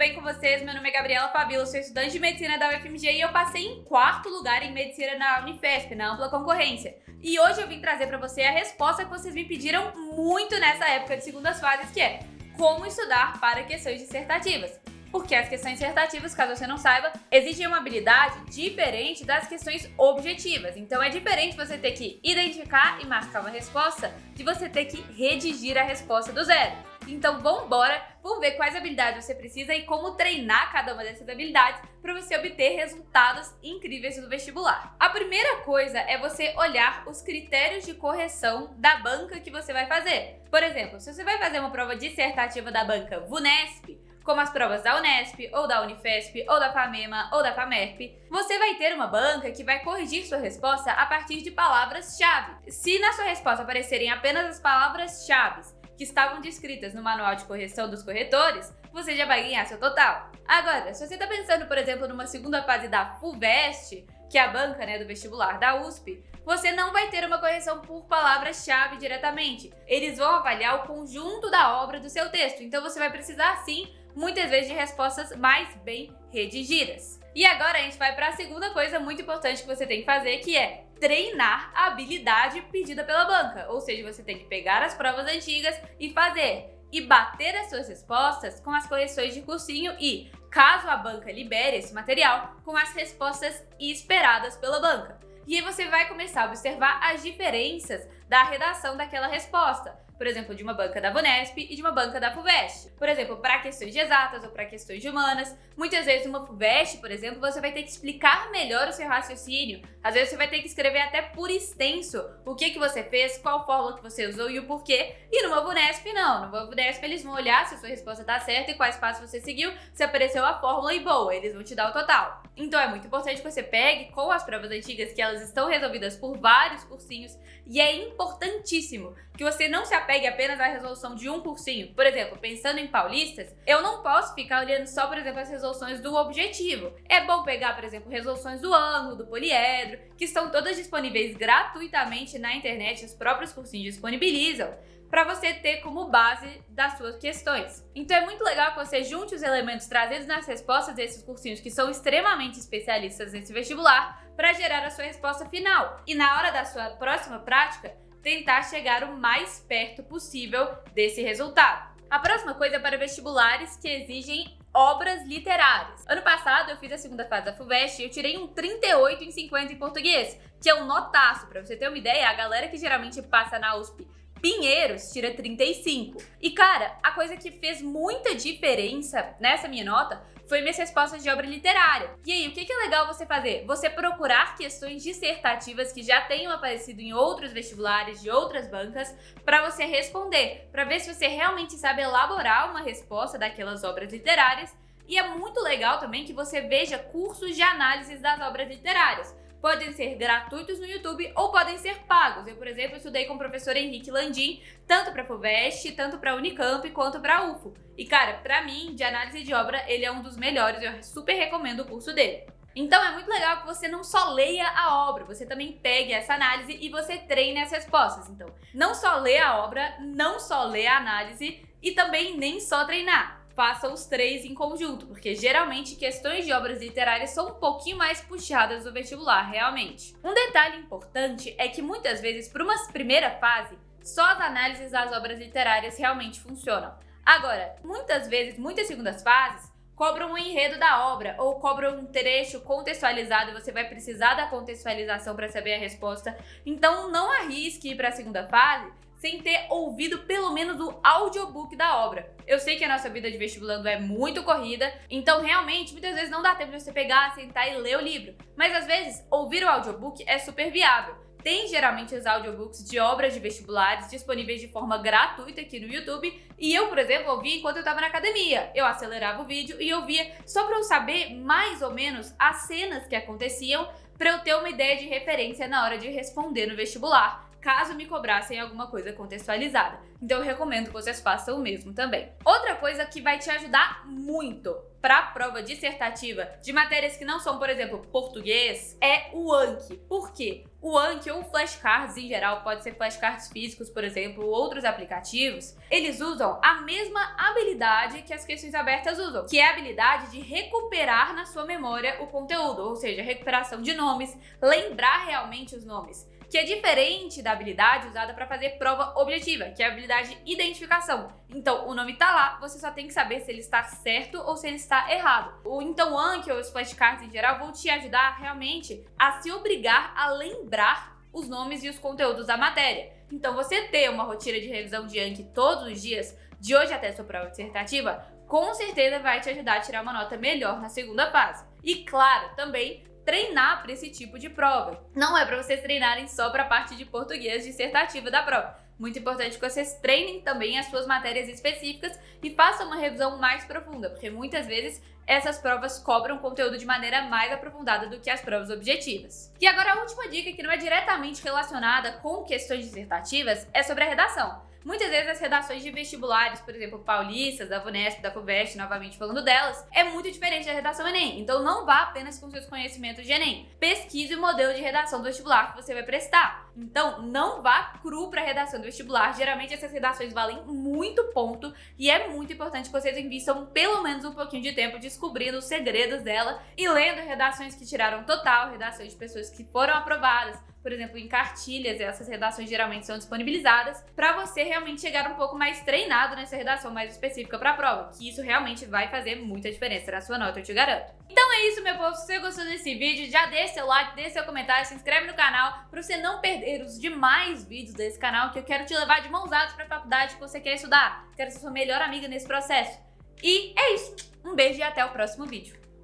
bem com vocês? Meu nome é Gabriela Fabíola, sou estudante de Medicina da UFMG e eu passei em 4º lugar em Medicina na Unifesp, na ampla concorrência. E hoje eu vim trazer para você a resposta que vocês me pediram muito nessa época de segundas fases, que é como estudar para questões dissertativas. Porque as questões dissertativas, caso você não saiba, exigem uma habilidade diferente das questões objetivas. Então é diferente você ter que identificar e marcar uma resposta de você ter que redigir a resposta do zero. Então vamos ver quais habilidades você precisa e como treinar cada uma dessas habilidades para você obter resultados incríveis no vestibular. A primeira coisa é você olhar os critérios de correção da banca que você vai fazer. Por exemplo, se você vai fazer uma prova dissertativa da banca VUNESP, como as provas da Unesp, ou da Unifesp, ou da FAMEMA, ou da FAMERP, você vai ter uma banca que vai corrigir sua resposta a partir de palavras-chave. Se na sua resposta aparecerem apenas as palavras-chave que estavam descritas no manual de correção dos corretores, você já vai ganhar seu total. Agora, se você está pensando, por exemplo, numa segunda fase da FUVEST, que é a banca do vestibular da USP, você não vai ter uma correção por palavras-chave diretamente. Eles vão avaliar o conjunto da obra do seu texto, então você vai precisar, sim, muitas vezes de respostas mais bem redigidas. E agora a gente vai para a segunda coisa muito importante que você tem que fazer, que é treinar a habilidade pedida pela banca. Ou seja, você tem que pegar as provas antigas e fazer. E bater as suas respostas com as correções de cursinho e, caso a banca libere esse material, com as respostas esperadas pela banca. E aí você vai começar a observar as diferenças da redação daquela resposta. Por exemplo, de uma banca da VUNESP e de uma banca da FUVEST. Por exemplo, para questões de exatas ou para questões de humanas, muitas vezes numa FUVEST, por exemplo, você vai ter que explicar melhor o seu raciocínio. Às vezes você vai ter que escrever até por extenso o que você fez, qual fórmula que você usou e o porquê. E numa VUNESP não. Numa VUNESP eles vão olhar se a sua resposta está certa e quais passos você seguiu, se apareceu a fórmula e boa, eles vão te dar o total. Então é muito importante que você pegue com as provas antigas, que elas estão resolvidas por vários cursinhos, e é importantíssimo que você não se apegue apenas à resolução de um cursinho. Por exemplo, pensando em paulistas, eu não posso ficar olhando só, por exemplo, as resoluções do objetivo. É bom pegar, por exemplo, resoluções do ângulo, do poliedro, que estão todas disponíveis gratuitamente na internet, os próprios cursinhos disponibilizam, para você ter como base das suas questões. Então é muito legal que você junte os elementos trazidos nas respostas desses cursinhos que são extremamente especialistas nesse vestibular para gerar a sua resposta final. E na hora da sua próxima prática, tentar chegar o mais perto possível desse resultado. A próxima coisa é para vestibulares que exigem obras literárias. Ano passado eu fiz a segunda fase da FUVEST e eu tirei um 38 em 50 em português, que é um notaço. Para você ter uma ideia, a galera que geralmente passa na USP Pinheiros tira 35. E cara, a coisa que fez muita diferença nessa minha nota foi minhas respostas de obra literária. E aí, o que é legal você fazer? Você procurar questões dissertativas que já tenham aparecido em outros vestibulares de outras bancas para você responder, para ver se você realmente sabe elaborar uma resposta daquelas obras literárias. E é muito legal também que você veja cursos de análise das obras literárias. Podem ser gratuitos no YouTube ou podem ser pagos. Eu, por exemplo, estudei com o professor Henrique Landim, tanto para a FUVEST, tanto para a Unicamp, quanto para a UFO. E cara, para mim, de análise de obra, ele é um dos melhores, eu super recomendo o curso dele. Então é muito legal que você não só leia a obra, você também pegue essa análise e você treine as respostas. Então, não só lê a obra, não só lê a análise e também nem só treinar. Faça os 3 em conjunto, porque geralmente questões de obras literárias são um pouquinho mais puxadas do vestibular, realmente. Um detalhe importante é que muitas vezes, para uma primeira fase, só as análises das obras literárias realmente funcionam. Agora, muitas vezes, muitas segundas fases cobram um enredo da obra ou cobram um trecho contextualizado e você vai precisar da contextualização para saber a resposta. Então não arrisque ir para a segunda fase sem ter ouvido pelo menos o audiobook da obra. Eu sei que a nossa vida de vestibulando é muito corrida, então realmente muitas vezes não dá tempo de você pegar, sentar e ler o livro. Mas às vezes ouvir o audiobook é super viável. Tem geralmente os audiobooks de obras de vestibulares disponíveis de forma gratuita aqui no YouTube. E eu, por exemplo, ouvia enquanto eu estava na academia. Eu acelerava o vídeo e ouvia só para eu saber mais ou menos as cenas que aconteciam, para eu ter uma ideia de referência na hora de responder no vestibular, caso me cobrassem alguma coisa contextualizada. Então eu recomendo que vocês façam o mesmo também. Outra coisa que vai te ajudar muito para a prova dissertativa de matérias que não são, por exemplo, português, é o Anki. Por quê? O Anki ou flashcards em geral, pode ser flashcards físicos, por exemplo, ou outros aplicativos, eles usam a mesma habilidade que as questões abertas usam, que é a habilidade de recuperar na sua memória o conteúdo, ou seja, recuperação de nomes, lembrar realmente os nomes, que é diferente da habilidade usada para fazer prova objetiva, que é a habilidade de identificação. Então, o nome tá lá, você só tem que saber se ele está certo ou se ele está errado. Então, o Anki ou os flashcards em geral vão te ajudar realmente a se obrigar a lembrar os nomes e os conteúdos da matéria. Então, você ter uma rotina de revisão de Anki todos os dias, de hoje até a sua prova dissertativa, com certeza vai te ajudar a tirar uma nota melhor na segunda fase. E, claro, também treinar para esse tipo de prova. Não é para vocês treinarem só para a parte de português dissertativa da prova. Muito importante que vocês treinem também as suas matérias específicas e façam uma revisão mais profunda, porque muitas vezes essas provas cobram conteúdo de maneira mais aprofundada do que as provas objetivas. E agora a última dica, que não é diretamente relacionada com questões dissertativas, é sobre a redação. Muitas vezes as redações de vestibulares, por exemplo, paulistas, da VUNESP, da FUVEST, novamente falando delas, é muito diferente da redação Enem. Então não vá apenas com seus conhecimentos de Enem. Pesquise o modelo de redação do vestibular que você vai prestar. Então não vá cru para a redação do vestibular. Geralmente essas redações valem muito ponto e é muito importante que vocês invistam pelo menos um pouquinho de tempo descobrindo os segredos dela e lendo redações que tiraram total, redações de pessoas que foram aprovadas, por exemplo, em cartilhas, essas redações geralmente são disponibilizadas para você realmente chegar um pouco mais treinado nessa redação mais específica para a prova, que isso realmente vai fazer muita diferença na sua nota, eu te garanto. Então é isso, meu povo. Se você gostou desse vídeo, já deixa seu like, deixa seu comentário, se inscreve no canal para você não perder os demais vídeos desse canal, que eu quero te levar de mãos dadas para a faculdade que você quer estudar. Quero ser sua melhor amiga nesse processo. E é isso. Um beijo e até o próximo vídeo.